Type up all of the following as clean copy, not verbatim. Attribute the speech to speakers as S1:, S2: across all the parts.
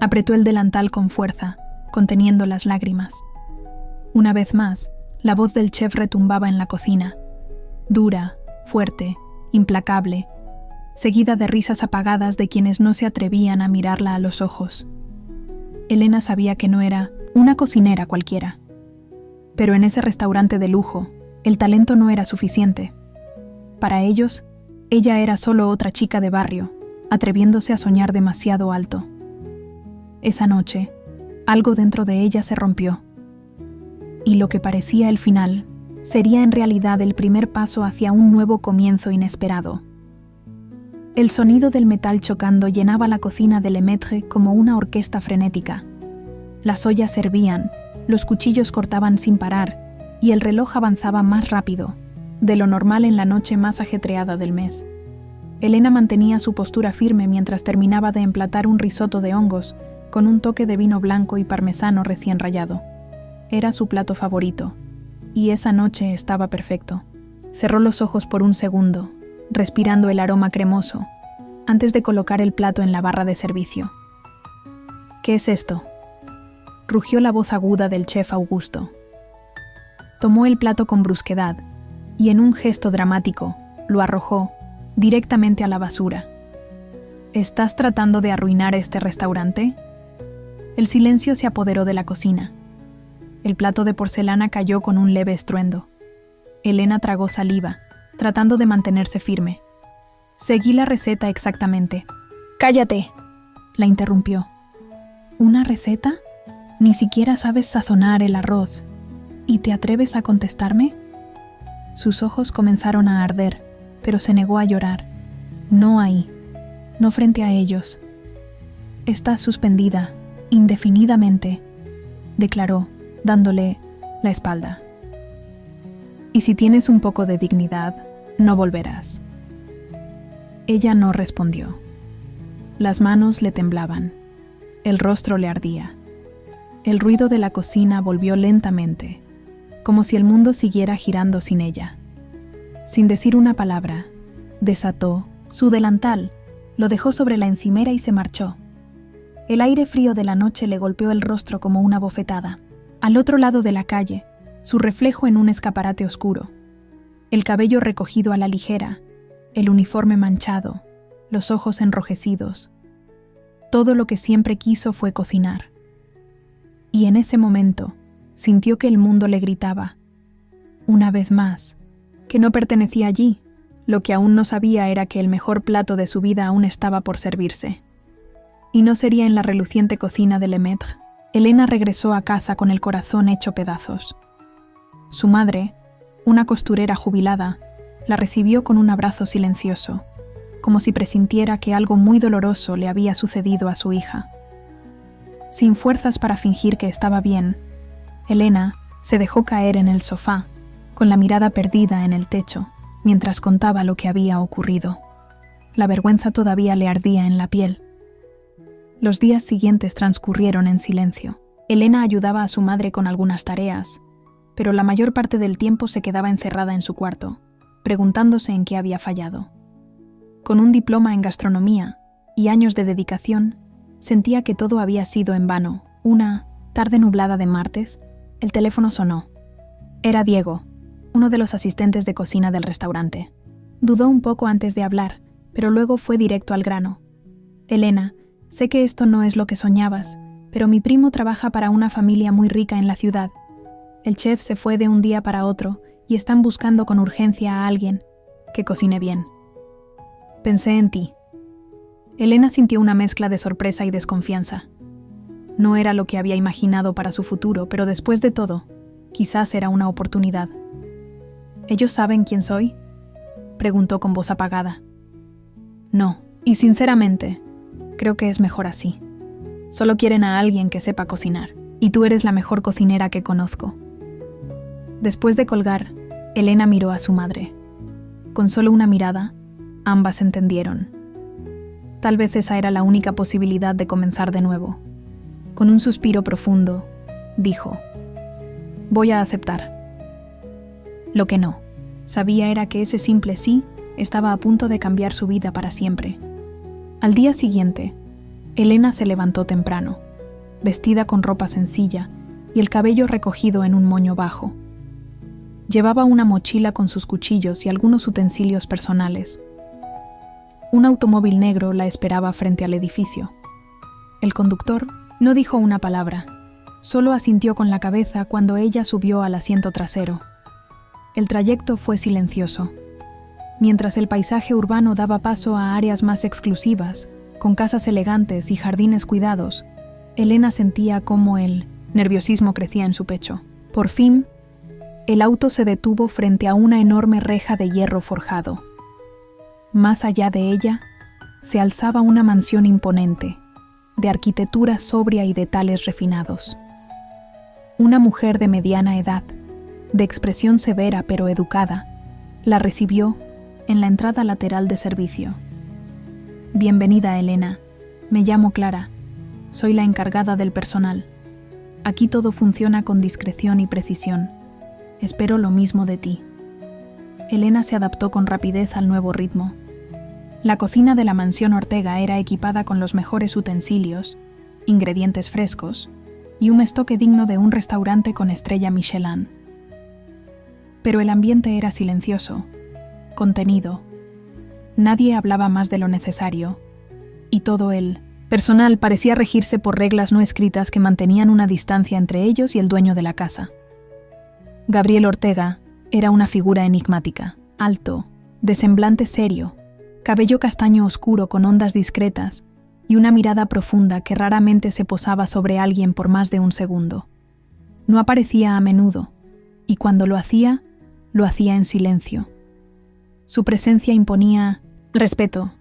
S1: Apretó el delantal con fuerza, conteniendo las lágrimas. Una vez más, la voz del chef retumbaba en la cocina, dura, fuerte, implacable, seguida de risas apagadas de quienes no se atrevían a mirarla a los ojos. Elena sabía que no era una cocinera cualquiera. Pero en ese restaurante de lujo, el talento no era suficiente. Para ellos, ella era solo otra chica de barrio, atreviéndose a soñar demasiado alto. Esa noche, algo dentro de ella se rompió. Y lo que parecía el final, sería en realidad el primer paso hacia un nuevo comienzo inesperado. El sonido del metal chocando llenaba la cocina de Lemaitre como una orquesta frenética. Las ollas hervían, los cuchillos cortaban sin parar, y el reloj avanzaba más rápido, de lo normal en la noche más ajetreada del mes. Elena mantenía su postura firme mientras terminaba de emplatar un risotto de hongos con un toque de vino blanco y parmesano recién rallado. Era su plato favorito, y esa noche estaba perfecto. Cerró los ojos por un segundo, respirando el aroma cremoso, antes de colocar el plato en la barra de servicio. «¿Qué es esto?», rugió la voz aguda del chef Augusto. Tomó el plato con brusquedad y en un gesto dramático lo arrojó directamente a la basura. «¿Estás tratando de arruinar este restaurante?». El silencio se apoderó de la cocina. El plato de porcelana cayó con un leve estruendo. Elena tragó saliva, tratando de mantenerse firme. «Seguí la receta exactamente». «¡Cállate!», la interrumpió. «¿Una receta? Ni siquiera sabes sazonar el arroz. ¿Y te atreves a contestarme?». Sus ojos comenzaron a arder, pero se negó a llorar. «No ahí, no frente a ellos. Estás suspendida, indefinidamente», declaró, dándole la espalda. «Y si tienes un poco de dignidad, no volverás». Ella no respondió. Las manos le temblaban. El rostro le ardía. El ruido de la cocina volvió lentamente, como si el mundo siguiera girando sin ella. Sin decir una palabra, desató su delantal, lo dejó sobre la encimera y se marchó. El aire frío de la noche le golpeó el rostro como una bofetada. Al otro lado de la calle, su reflejo en un escaparate oscuro. El cabello recogido a la ligera, el uniforme manchado, los ojos enrojecidos. Todo lo que siempre quiso fue cocinar. Y en ese momento, sintió que el mundo le gritaba, una vez más, que no pertenecía allí. Lo que aún no sabía era que el mejor plato de su vida aún estaba por servirse. Y no sería en la reluciente cocina de Lemaitre. Elena regresó a casa con el corazón hecho pedazos. Su madre, una costurera jubilada, la recibió con un abrazo silencioso, como si presintiera que algo muy doloroso le había sucedido a su hija. Sin fuerzas para fingir que estaba bien, Elena se dejó caer en el sofá, con la mirada perdida en el techo, mientras contaba lo que había ocurrido. La vergüenza todavía le ardía en la piel. Los días siguientes transcurrieron en silencio. Elena ayudaba a su madre con algunas tareas, pero la mayor parte del tiempo se quedaba encerrada en su cuarto, preguntándose en qué había fallado. Con un diploma en gastronomía y años de dedicación, sentía que todo había sido en vano. Una tarde nublada de martes, el teléfono sonó. Era Diego, uno de los asistentes de cocina del restaurante. Dudó un poco antes de hablar, pero luego fue directo al grano. «Elena, sé que esto no es lo que soñabas, pero mi primo trabaja para una familia muy rica en la ciudad. El chef se fue de un día para otro y están buscando con urgencia a alguien que cocine bien. Pensé en ti». Elena sintió una mezcla de sorpresa y desconfianza. No era lo que había imaginado para su futuro, pero después de todo, quizás era una oportunidad. «¿Ellos saben quién soy?», preguntó con voz apagada. «No, y sinceramente, creo que es mejor así. Solo quieren a alguien que sepa cocinar, y tú eres la mejor cocinera que conozco». Después de colgar, Elena miró a su madre. Con solo una mirada, ambas entendieron. Tal vez esa era la única posibilidad de comenzar de nuevo. Con un suspiro profundo, dijo: «Voy a aceptar». Lo que no sabía era que ese simple sí estaba a punto de cambiar su vida para siempre. Al día siguiente, Elena se levantó temprano, vestida con ropa sencilla y el cabello recogido en un moño bajo. Llevaba una mochila con sus cuchillos y algunos utensilios personales. Un automóvil negro la esperaba frente al edificio. El conductor no dijo una palabra, solo asintió con la cabeza cuando ella subió al asiento trasero. El trayecto fue silencioso. Mientras el paisaje urbano daba paso a áreas más exclusivas, con casas elegantes y jardines cuidados, Elena sentía cómo el nerviosismo crecía en su pecho. Por fin, el auto se detuvo frente a una enorme reja de hierro forjado. Más allá de ella, se alzaba una mansión imponente, de arquitectura sobria y detalles refinados. Una mujer de mediana edad, de expresión severa pero educada, la recibió en la entrada lateral de servicio. «Bienvenida, Elena. Me llamo Clara. Soy la encargada del personal. Aquí todo funciona con discreción y precisión. Espero lo mismo de ti». Elena se adaptó con rapidez al nuevo ritmo. La cocina de la mansión Ortega era equipada con los mejores utensilios, ingredientes frescos y un estoque digno de un restaurante con estrella Michelin. Pero el ambiente era silencioso, contenido. Nadie hablaba más de lo necesario, y todo el personal parecía regirse por reglas no escritas que mantenían una distancia entre ellos y el dueño de la casa. Gabriel Ortega era una figura enigmática, alto, de semblante serio, cabello castaño oscuro con ondas discretas y una mirada profunda que raramente se posaba sobre alguien por más de un segundo. No aparecía a menudo, y cuando lo hacía en silencio. Su presencia imponía respeto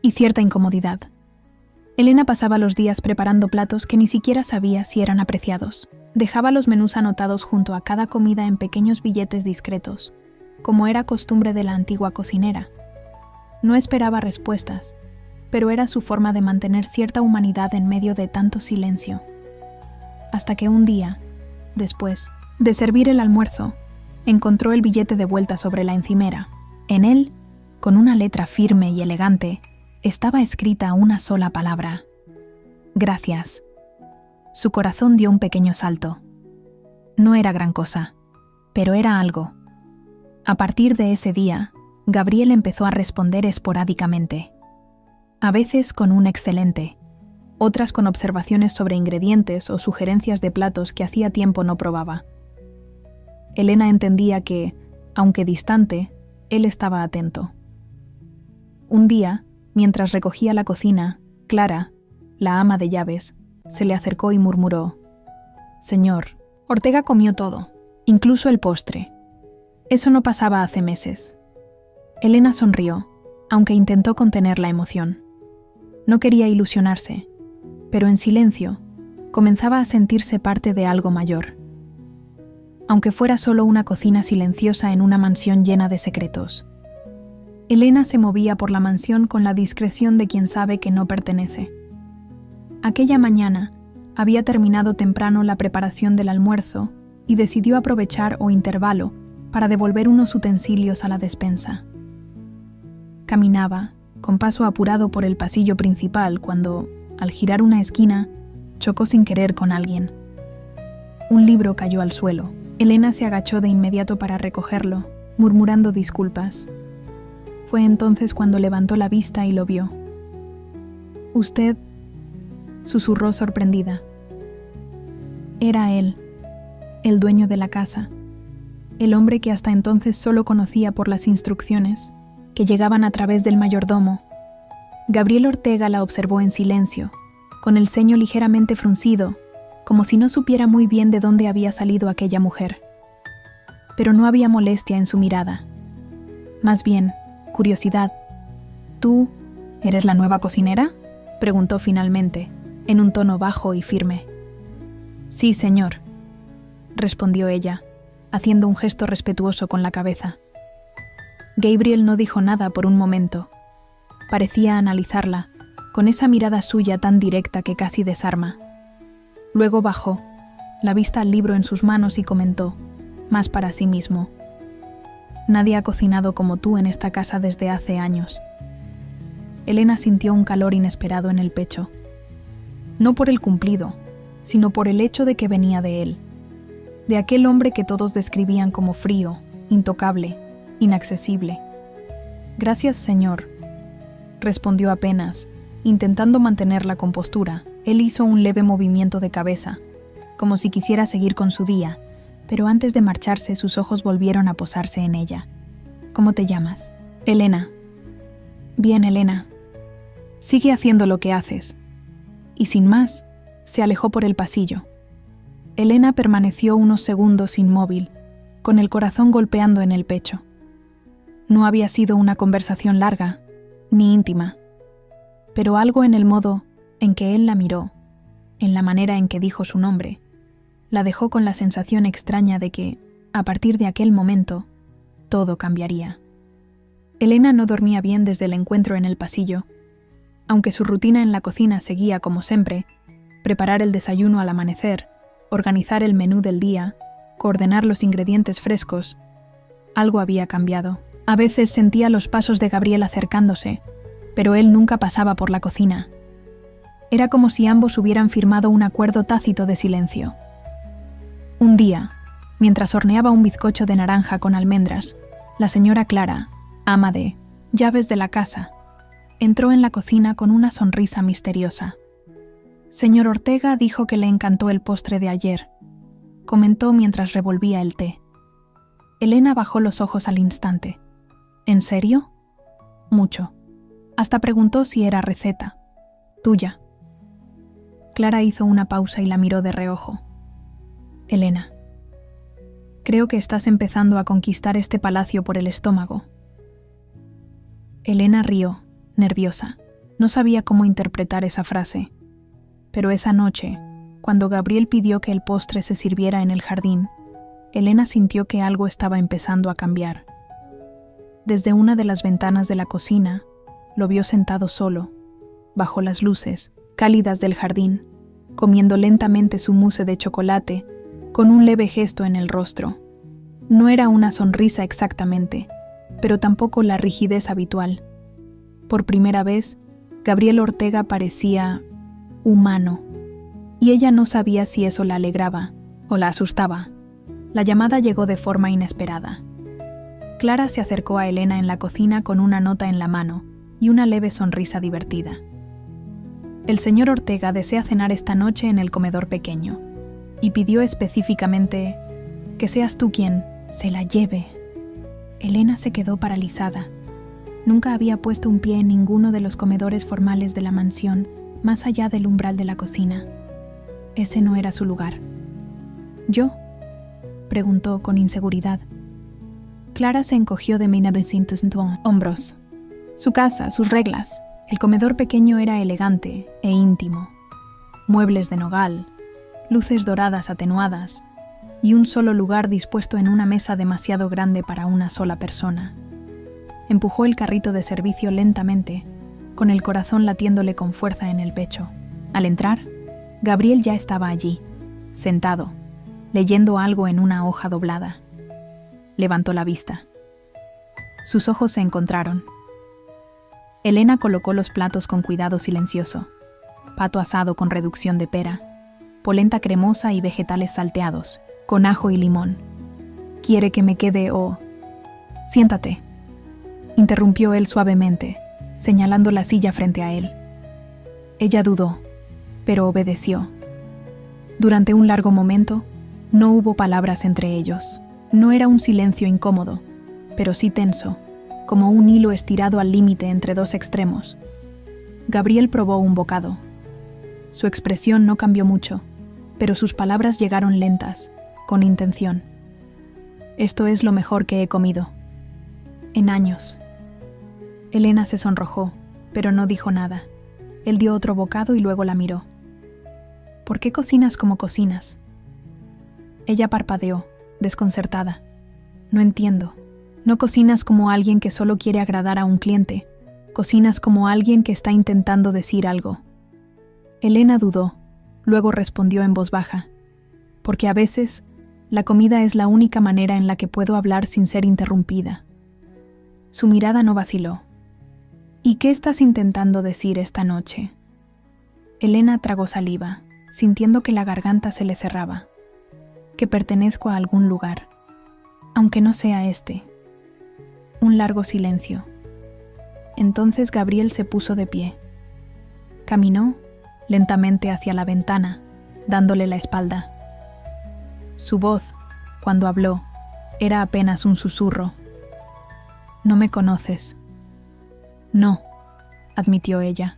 S1: y cierta incomodidad. Elena pasaba los días preparando platos que ni siquiera sabía si eran apreciados. Dejaba los menús anotados junto a cada comida en pequeños billetes discretos, como era costumbre de la antigua cocinera. No esperaba respuestas, pero era su forma de mantener cierta humanidad en medio de tanto silencio. Hasta que un día, después de servir el almuerzo, encontró el billete de vuelta sobre la encimera. En él, con una letra firme y elegante, estaba escrita una sola palabra: «Gracias». Su corazón dio un pequeño salto. No era gran cosa, pero era algo. A partir de ese día, Gabriel empezó a responder esporádicamente. A veces con un excelente, otras con observaciones sobre ingredientes o sugerencias de platos que hacía tiempo no probaba. Elena entendía que, aunque distante, él estaba atento. Un día, mientras recogía la cocina, Clara, la ama de llaves, se le acercó y murmuró: «Señor, Ortega comió todo, incluso el postre. Eso no pasaba hace meses». Elena sonrió, aunque intentó contener la emoción. No quería ilusionarse, pero en silencio comenzaba a sentirse parte de algo mayor. Aunque fuera solo una cocina silenciosa en una mansión llena de secretos. Elena se movía por la mansión con la discreción de quien sabe que no pertenece. Aquella mañana había terminado temprano la preparación del almuerzo y decidió aprovechar o intervalo para devolver unos utensilios a la despensa. Caminaba, con paso apurado por el pasillo principal cuando, al girar una esquina, chocó sin querer con alguien. Un libro cayó al suelo. Elena se agachó de inmediato para recogerlo, murmurando disculpas. Fue entonces cuando levantó la vista y lo vio. «¿Usted?», susurró sorprendida. Era él, el dueño de la casa, el hombre que hasta entonces solo conocía por las instrucciones, que llegaban a través del mayordomo. Gabriel Ortega la observó en silencio, con el ceño ligeramente fruncido, como si no supiera muy bien de dónde había salido aquella mujer. Pero no había molestia en su mirada. Más bien, curiosidad. «¿Tú eres la nueva cocinera?», preguntó finalmente, en un tono bajo y firme. «Sí, señor», respondió ella, haciendo un gesto respetuoso con la cabeza. Gabriel no dijo nada por un momento. Parecía analizarla, con esa mirada suya tan directa que casi desarma. Luego bajó, la vista al libro en sus manos y comentó, más para sí mismo: «Nadie ha cocinado como tú en esta casa desde hace años». Elena sintió un calor inesperado en el pecho. no por el cumplido, sino por el hecho de que venía de él, de aquel hombre que todos describían como frío, intocable, inaccesible. «Gracias, Señor», respondió apenas, intentando mantener la compostura. Él hizo un leve movimiento de cabeza, como si quisiera seguir con su día, pero antes de marcharse sus ojos volvieron a posarse en ella. «¿Cómo te llamas?» «Elena». «Bien, Elena. Sigue haciendo lo que haces». Y sin más, se alejó por el pasillo. Elena permaneció unos segundos inmóvil, con el corazón golpeando en el pecho. No había sido una conversación larga, ni íntima, pero algo en el modo en que él la miró, en la manera en que dijo su nombre, la dejó con la sensación extraña de que, a partir de aquel momento, todo cambiaría. Elena no dormía bien desde el encuentro en el pasillo. Aunque su rutina en la cocina seguía como siempre, preparar el desayuno al amanecer, organizar el menú del día, coordinar los ingredientes frescos, algo había cambiado. A veces sentía los pasos de Gabriel acercándose, pero él nunca pasaba por la cocina. Era como si ambos hubieran firmado un acuerdo tácito de silencio. Un día, mientras horneaba un bizcocho de naranja con almendras, la señora Clara, ama de llaves de la casa, entró en la cocina con una sonrisa misteriosa. «Señor Ortega dijo que le encantó el postre de ayer», comentó mientras revolvía el té. Elena bajó los ojos al instante. «¿En serio?» «Mucho. Hasta preguntó si era receta. Tuya». Clara hizo una pausa y la miró de reojo. «Elena, creo que estás empezando a conquistar este palacio por el estómago». Elena rió, nerviosa. No sabía cómo interpretar esa frase. Pero esa noche, cuando Gabriel pidió que el postre se sirviera en el jardín, Elena sintió que algo estaba empezando a cambiar. Desde una de las ventanas de la cocina, lo vio sentado solo, bajo las luces cálidas del jardín, comiendo lentamente su mousse de chocolate, con un leve gesto en el rostro. No era una sonrisa exactamente, pero tampoco la rigidez habitual. Por primera vez, Gabriel Ortega parecía humano, y ella no sabía si eso la alegraba o la asustaba. La llamada llegó de forma inesperada. Clara se acercó a Elena en la cocina con una nota en la mano y una leve sonrisa divertida. «El señor Ortega desea cenar esta noche en el comedor pequeño, y pidió específicamente que seas tú quien se la lleve». Elena se quedó paralizada. Nunca había puesto un pie en ninguno de los comedores formales de la mansión, más allá del umbral de la cocina. Ese no era su lugar. «¿Yo?», preguntó con inseguridad. Clara se encogió de 1902 hombros. Su casa, sus reglas. El comedor pequeño era elegante e íntimo. Muebles de nogal, luces doradas atenuadas y un solo lugar dispuesto en una mesa demasiado grande para una sola persona. Empujó el carrito de servicio lentamente, con el corazón latiéndole con fuerza en el pecho. Al entrar, Gabriel ya estaba allí, sentado, leyendo algo en una hoja doblada. Levantó la vista. Sus ojos se encontraron. Elena colocó los platos con cuidado silencioso. Pato asado con reducción de pera, polenta cremosa y vegetales salteados, con ajo y limón. «¿Quiere que me quede o...?» «Siéntate», interrumpió él suavemente, señalando la silla frente a él. Ella dudó, pero obedeció. Durante un largo momento, no hubo palabras entre ellos. No era un silencio incómodo, pero sí tenso, como un hilo estirado al límite entre dos extremos. Gabriel probó un bocado. Su expresión no cambió mucho, pero sus palabras llegaron lentas, con intención. «Esto es lo mejor que he comido en años». Elena se sonrojó, pero no dijo nada. Él dio otro bocado y luego la miró. «¿Por qué cocinas como cocinas?». Ella parpadeó, desconcertada. «No entiendo. No cocinas como alguien que solo quiere agradar a un cliente. Cocinas como alguien que está intentando decir algo». Elena dudó, luego respondió en voz baja. «Porque a veces, la comida es la única manera en la que puedo hablar sin ser interrumpida». Su mirada no vaciló. «¿Y qué estás intentando decir esta noche?». Elena tragó saliva, sintiendo que la garganta se le cerraba. Que pertenezco a algún lugar, aunque no sea este. Un largo silencio. Entonces Gabriel se puso de pie. Caminó lentamente hacia la ventana, dándole la espalda. Su voz, cuando habló, era apenas un susurro. «No me conoces». «No», admitió ella.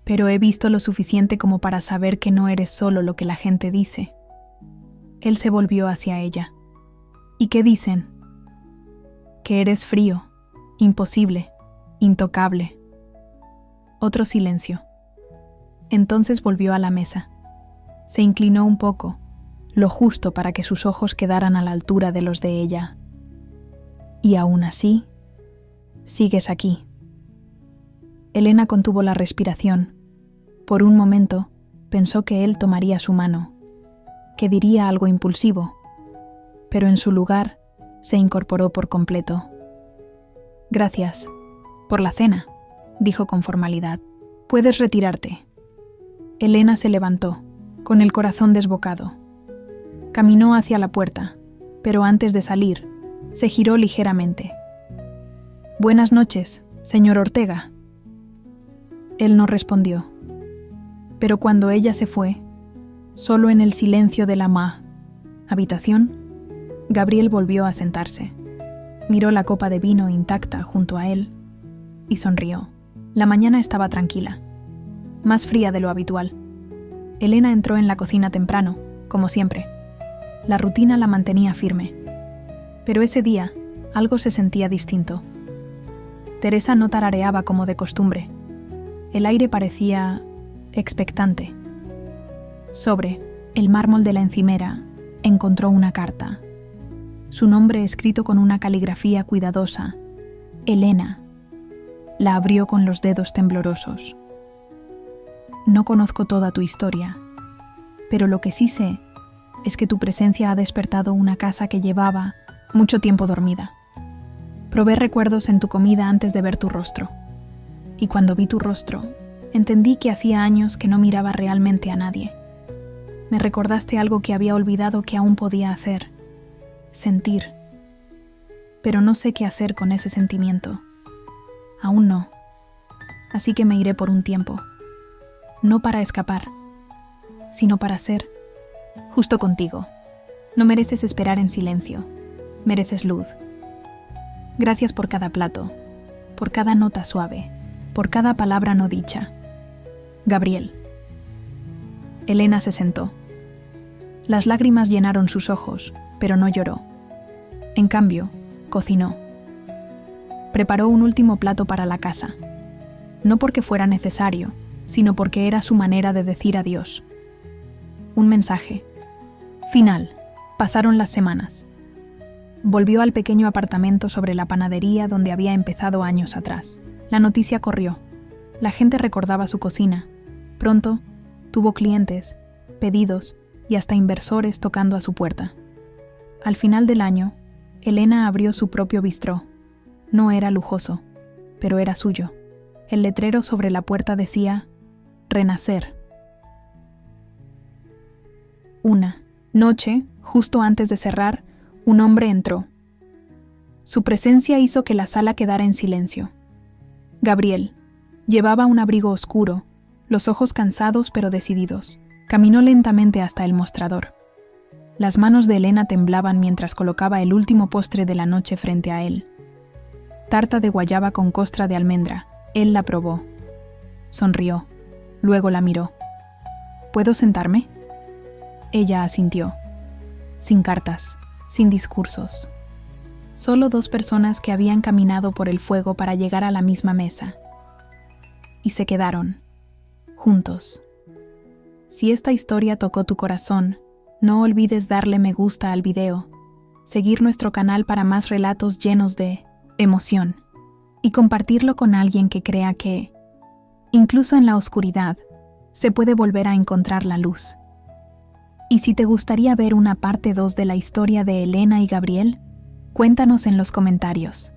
S1: «Pero he visto lo suficiente como para saber que no eres solo lo que la gente dice». Él se volvió hacia ella. «¿Y qué dicen?» «Que eres frío, imposible, intocable». Otro silencio. Entonces volvió a la mesa. Se inclinó un poco, lo justo para que sus ojos quedaran a la altura de los de ella. «Y aún así, sigues aquí». Elena contuvo la respiración. Por un momento, pensó que él tomaría su mano, que diría algo impulsivo, pero en su lugar se incorporó por completo. «Gracias por la cena», dijo con formalidad. «Puedes retirarte». Elena se levantó, con el corazón desbocado. Caminó hacia la puerta, pero antes de salir, se giró ligeramente. «Buenas noches, señor Ortega». Él no respondió. Pero cuando ella se fue, solo en el silencio de la habitación, Gabriel volvió a sentarse. Miró la copa de vino intacta junto a él y sonrió. La mañana estaba tranquila, más fría de lo habitual. Elena entró en la cocina temprano, como siempre. La rutina la mantenía firme. Pero ese día, algo se sentía distinto. Teresa no tarareaba como de costumbre. El aire parecía expectante. Sobre el mármol de la encimera encontró una carta. Su nombre escrito con una caligrafía cuidadosa. Elena. La abrió con los dedos temblorosos. «No conozco toda tu historia, pero lo que sí sé es que tu presencia ha despertado una casa que llevaba mucho tiempo dormida. Probé recuerdos en tu comida antes de ver tu rostro. Y cuando vi tu rostro, entendí que hacía años que no miraba realmente a nadie. Me recordaste algo que había olvidado que aún podía hacer. Sentir. Pero no sé qué hacer con ese sentimiento. Aún no. Así que me iré por un tiempo. No para escapar, sino para ser justo contigo. No mereces esperar en silencio. Mereces luz. Gracias por cada plato, por cada nota suave, por cada palabra no dicha. Gabriel». Elena se sentó. Las lágrimas llenaron sus ojos, pero no lloró. En cambio, cocinó. Preparó un último plato para la casa. No porque fuera necesario, sino porque era su manera de decir adiós. Un mensaje. Final. Pasaron las semanas. Volvió al pequeño apartamento sobre la panadería donde había empezado años atrás. La noticia corrió. La gente recordaba su cocina. Pronto, tuvo clientes, pedidos y hasta inversores tocando a su puerta. Al final del año, Elena abrió su propio bistró. No era lujoso, pero era suyo. El letrero sobre la puerta decía: «Renacer». Una noche, justo antes de cerrar, un hombre entró. Su presencia hizo que la sala quedara en silencio. Gabriel. Llevaba un abrigo oscuro, los ojos cansados pero decididos. Caminó lentamente hasta el mostrador. Las manos de Elena temblaban mientras colocaba el último postre de la noche frente a él. Tarta de guayaba con costra de almendra. Él la probó. Sonrió. Luego la miró. «¿Puedo sentarme?» Ella asintió. Sin cartas, sin discursos. Solo dos personas que habían caminado por el fuego para llegar a la misma mesa. Y se quedaron, juntos. Si esta historia tocó tu corazón, no olvides darle me gusta al video, seguir nuestro canal para más relatos llenos de emoción y compartirlo con alguien que crea que, incluso en la oscuridad, se puede volver a encontrar la luz. Y si te gustaría ver una parte 2 de la historia de Elena y Gabriel, cuéntanos en los comentarios.